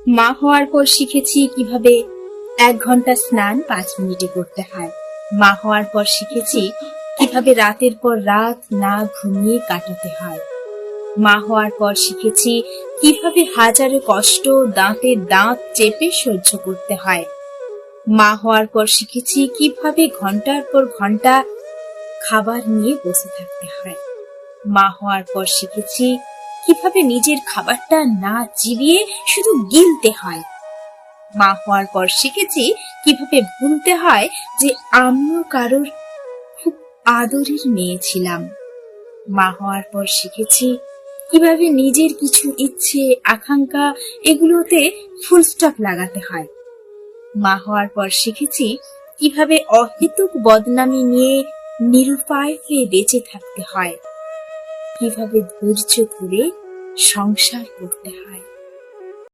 মা হওয়ার পর শিখেছি কিভাবে 1 ঘন্টা স্নান 5 মিনিটে করতে হয়। মা হওয়ার পর শিখেছি কিভাবে রাতের পর রাত না ঘুমিয়ে কাটাতে হয়। মা হওয়ার পর শিখেছি কিভাবে হাজারো কষ্ট দাঁতের দাঁত চেপে সহ্য করতে হয়। মা হওয়ার পর শিখেছি কিভাবে ঘন্টার পর ঘন্টা খাবার নিয়ে বসে থাকতে হয়। মা হওয়ার পর শিখেছি কিভাবে নিজের খাবারটা না চিবিয়ে শুধু গিলতে হয়। মা হওয়ার পর শিখেছি কিভাবে ভুলতে হয় যে আমিও কারোর খুব আদরের মেয়ে ছিলাম। মা হওয়ার পর শিখেছি কিভাবে নিজের কিছু ইচ্ছে আকাঙ্ক্ষা এগুলোতে ফুল স্টপ লাগাতে হয়। মা হওয়ার পর শিখেছি কিভাবে অহেতুক বদনামি নিয়ে নিরুপায় হয়ে বেঁচে থাকতে হয়, কিভাবে ধৈর্য ধরে সংসার করতে হয়।